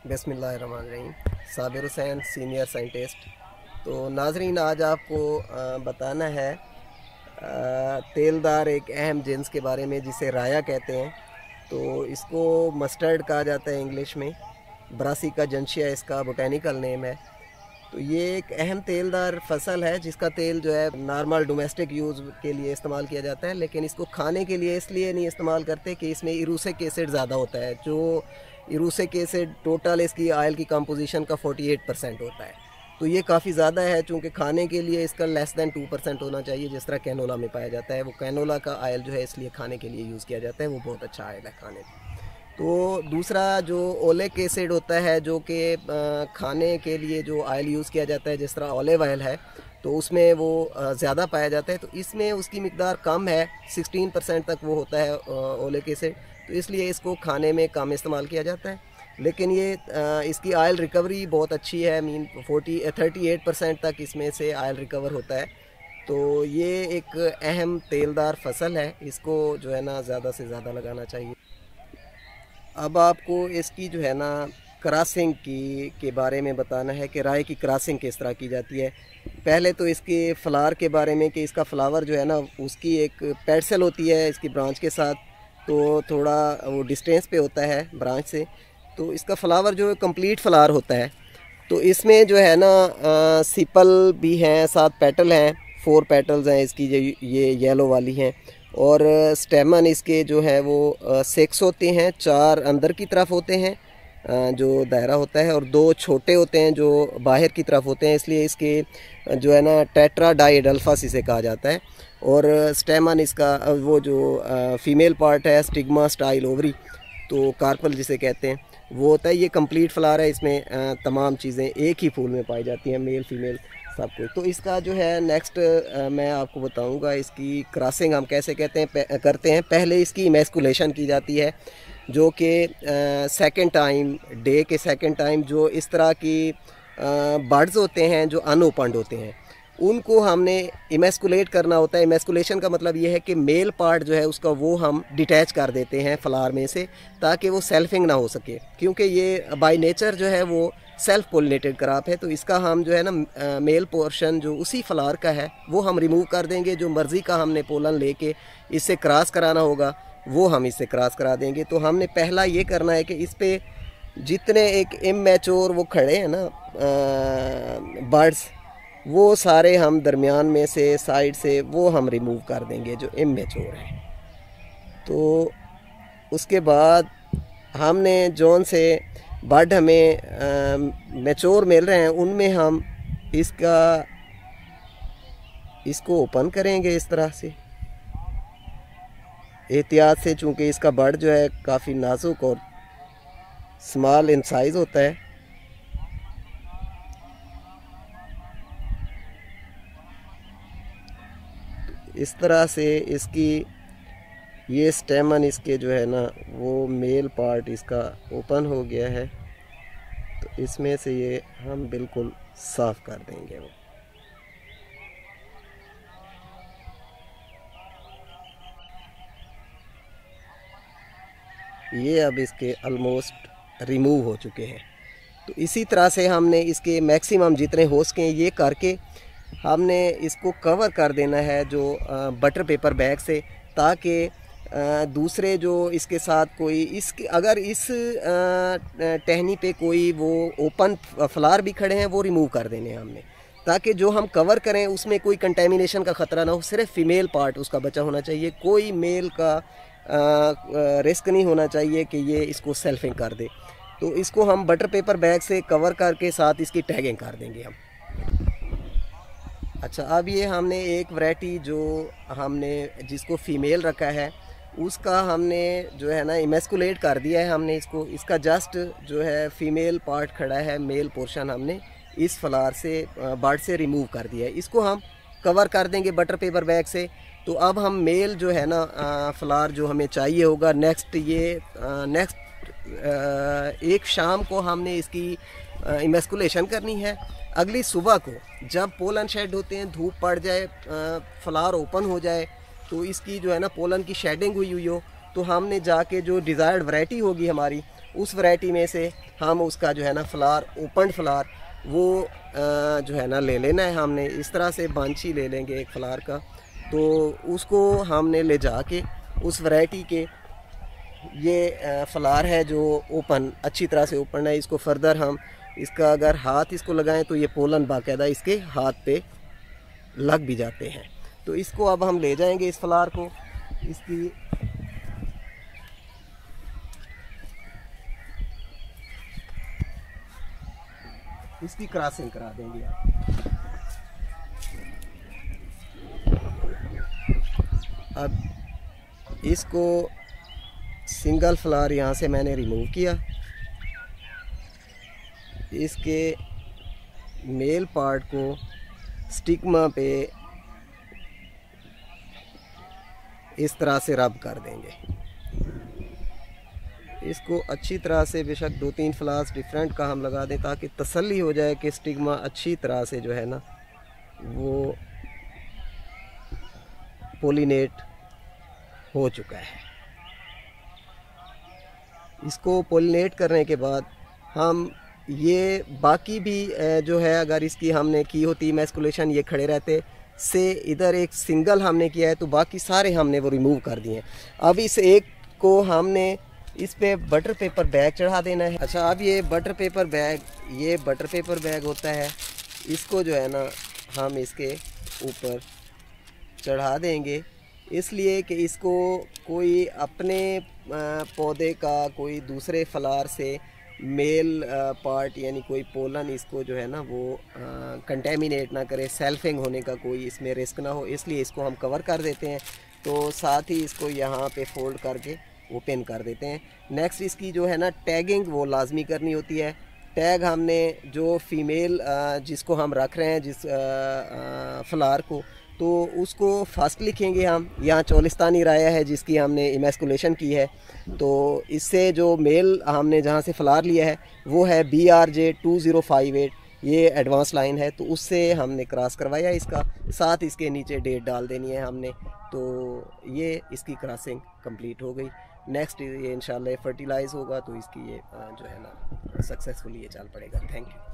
बिस्मिल्लाहिर्रहमानिर्रहीम। Sabir Hussain, senior scientist. तो नाजरीन, आज आपको बताना है तेलदार एक अहम जिन्स के बारे में जिसे राया कहते हैं। तो इसको मस्टर्ड कहा जाता है इंग्लिश में। ब्रासिका जंशिया इसका बोटेनिकल नेम है। तो ये एक अहम तेलदार फसल है जिसका तेल जो है नॉर्मल डोमेस्टिक यूज़ के लिए इस्तेमाल किया जाता है, लेकिन इसको खाने के लिए इसलिए नहीं इस्तेमाल करते कि इसमें इरूसिक एसिड ज़्यादा होता है। जो इरूसिक एसिड टोटल इसकी आयल की कंपोजिशन का 48% होता है। तो ये काफ़ी ज़्यादा है, चूँकि खाने के लिए इसका लेस दैन 2% होना चाहिए, जिस तरह कैनोला में पाया जाता है। वो कैनोला का आयल जो है इसलिए खाने के लिए यूज़ किया जाता है, वो बहुत अच्छा आयल है खाने में। तो दूसरा जो ओलिक एसिड होता है, जो कि खाने के लिए जो आयल यूज़ किया जाता है, जिस तरह ऑलिव ऑयल है, तो उसमें वो ज़्यादा पाया जाता है। तो इसमें उसकी मिकदार कम है, 16% तक वो होता है ओलिक एसिड। तो इसलिए इसको खाने में कम इस्तेमाल किया जाता है। लेकिन ये इसकी आयल रिकवरी बहुत अच्छी है। मीन 38% तक इसमें से आयल रिकवर होता है। तो ये एक अहम तेलदार फसल है, इसको जो है ना ज़्यादा से ज़्यादा लगाना चाहिए। अब आपको इसकी जो है ना क्रॉसिंग के बारे में बताना है कि राई की क्रॉसिंग किस तरह की जाती है। पहले तो इसके फ्लावर के बारे में कि इसका फ्लावर जो है ना उसकी एक पेडसेल होती है इसकी ब्रांच के साथ, तो थोड़ा वो डिस्टेंस पे होता है ब्रांच से। तो इसका फ्लावर जो कंप्लीट फ्लावर होता है। तो इसमें जो है ना सिपल भी हैं, 7 पेटल हैं, 4 पेटल्स हैं इसकी, ये येलो वाली हैं। और स्टेमन इसके जो है वो 6 होते हैं, 4 अंदर की तरफ होते हैं जो दायरा होता है, और 2 छोटे होते हैं जो बाहर की तरफ होते हैं। इसलिए इसके जो है ना टेट्राडाइडल्फस इसे कहा जाता है। और स्टेमन इसका वो जो फीमेल पार्ट है, स्टिग्मा स्टाइल ओवरी, तो कार्पल जिसे कहते हैं, वो होता है। ये कंप्लीट फ्लावर है, इसमें तमाम चीज़ें एक ही फूल में पाई जाती हैं, मेल फीमेल सब कुछ। तो इसका जो है नेक्स्ट मैं आपको बताऊंगा इसकी क्रॉसिंग हम कैसे करते हैं। पहले इसकी इमेस्कुलेशन की जाती है, जो कि सेकंड टाइम, डे के सेकंड टाइम जो इस तरह की बर्ड्स होते हैं जो अनओपन्ड होते हैं, उनको हमने इमेस्कुलेट करना होता है। इमेस्कुलेशन का मतलब ये है कि मेल पार्ट जो है उसका वो हम डिटैच कर देते हैं फ्लावर में से, ताकि वो सेल्फिंग ना हो सके, क्योंकि ये बाय नेचर जो है वो सेल्फ पोलिनेटेड क्रॉप है। तो इसका हम जो है ना मेल पोर्शन जो उसी फ्लावर का है वो हम रिमूव कर देंगे। जो मर्ज़ी का हमने पोलन लेके इससे क्रॉस कराना होगा वो हम इससे क्रॉस करा देंगे। तो हमने पहला ये करना है कि इस पर जितने एक इमैच्योर वो खड़े हैं ना बर्ड्स, वो सारे हम दरमियान में से, साइड से, वो हम रिमूव कर देंगे जो इमैच्योर है। तो उसके बाद हमने जोन से बर्ड हमें मैच्योर मिल रहे हैं उनमें हम इसको ओपन करेंगे इस तरह से एहतियात से, चूँकि इसका बर्ड जो है काफ़ी नाजुक और स्मॉल इन साइज़ होता है। इस तरह से इसकी ये स्टेमन इसके जो है ना वो मेल पार्ट इसका ओपन हो गया है। तो इसमें से ये हम बिल्कुल साफ़ कर देंगे वो। ये अब इसके ऑलमोस्ट रिमूव हो चुके हैं। तो इसी तरह से हमने इसके मैक्सिमम जितने हो सकें ये करके हमने इसको कवर कर देना है जो बटर पेपर बैग से, ताकि दूसरे जो इसके साथ कोई इसके अगर इस टहनी पे कोई वो ओपन फ्लावर भी खड़े हैं वो रिमूव कर देने हैं हमने, ताकि जो हम कवर करें उसमें कोई कंटेमिनेशन का ख़तरा ना हो। सिर्फ फीमेल पार्ट उसका बचा होना चाहिए, कोई मेल का रिस्क नहीं होना चाहिए कि ये इसको सेल्फिंग कर दे। तो इसको हम बटर पेपर बैग से कवर करके साथ इसकी टैगिंग कर देंगे हम। अच्छा, अब ये हमने एक वैरायटी जो हमने जिसको फ़ीमेल रखा है उसका हमने जो है ना इमेस्कुलेट कर दिया है। हमने इसका जस्ट जो है फीमेल पार्ट खड़ा है, मेल पोर्शन हमने इस फ्लावर से बर्ड से रिमूव कर दिया है। इसको हम कवर कर देंगे बटर पेपर बैग से। तो अब हम मेल जो है ना फ्लावर जो हमें चाहिए होगा नेक्स्ट एक शाम को हमने इसकी इमेस्कुलेशन करनी है। अगली सुबह को जब पोलन शेड होते हैं, धूप पड़ जाए, फ्लावर ओपन हो जाए, तो इसकी जो है ना पोलन की शेडिंग हुई हो, तो हमने जाके जो डिज़ायर्ड वैरायटी होगी हमारी उस वैरायटी में से हम उसका जो है ना फ्लावर, ओपन फ्लावर वो जो है ना ले लेना है हमने। इस तरह से बांची ले लेंगे एक फ्लावर का, तो उसको हमने ले जाके उस वैरायटी के ये फ्लावर है जो ओपन, अच्छी तरह से ओपन है, इसको फर्दर हम इसका अगर हाथ इसको लगाएं तो ये पोलन बाकायदा इसके हाथ पे लग भी जाते हैं। तो इसको अब हम ले जाएंगे इस फ्लावर को, इसकी क्रॉसिंग करा देंगे। अब इसको सिंगल फ्लावर यहाँ से मैंने रिमूव किया, इसके मेल पार्ट को स्टिग्मा पे इस तरह से रब कर देंगे। इसको अच्छी तरह से, बेशक 2-3 फ्लावर्स डिफरेंट का हम लगा दें ताकि तसल्ली हो जाए कि स्टिग्मा अच्छी तरह से जो है ना वो पोलिनेट हो चुका है। इसको पोलिनेट करने के बाद हम ये बाकी भी जो है, अगर इसकी हमने की होती मैस्कुलेशन, ये खड़े रहते से इधर एक सिंगल हमने किया है तो बाकी सारे हमने वो रिमूव कर दिए हैं। अब इस एक को हमने इस पे बटर पेपर बैग चढ़ा देना है। अच्छा, अब ये बटर पेपर बैग होता है, इसको जो है ना हम इसके ऊपर चढ़ा देंगे, इसलिए कि इसको कोई अपने पौधे का कोई दूसरे फ्लावर से मेल पार्ट यानी कोई पोलन इसको जो है ना वो कंटेमिनेट ना करे, सेल्फिंग होने का कोई इसमें रिस्क ना हो, इसलिए इसको हम कवर कर देते हैं। तो साथ ही इसको यहाँ पे फोल्ड करके ओपन कर देते हैं। नेक्स्ट इसकी जो है ना टैगिंग वो लाजमी करनी होती है। टैग हमने जो फीमेल जिसको हम रख रहे हैं, जिस फ्लावर को, तो उसको फर्स्ट लिखेंगे हम। यहाँ चोलिस्तानी राया है जिसकी हमने इमेस्कुलेशन की है, तो इससे जो मेल हमने जहाँ से फ्लावर लिया है वो है BRJ 2058, ये एडवांस लाइन है, तो उससे हमने क्रॉस करवाया इसका, साथ इसके नीचे डेट डाल देनी है हमने। तो ये इसकी क्रॉसिंग कंप्लीट हो गई। नेक्स्ट ये इंशाल्लाह फर्टिलाइज़ होगा तो इसकी ये जो है ना सक्सेसफुली ये चल पड़ेगा। Thank you.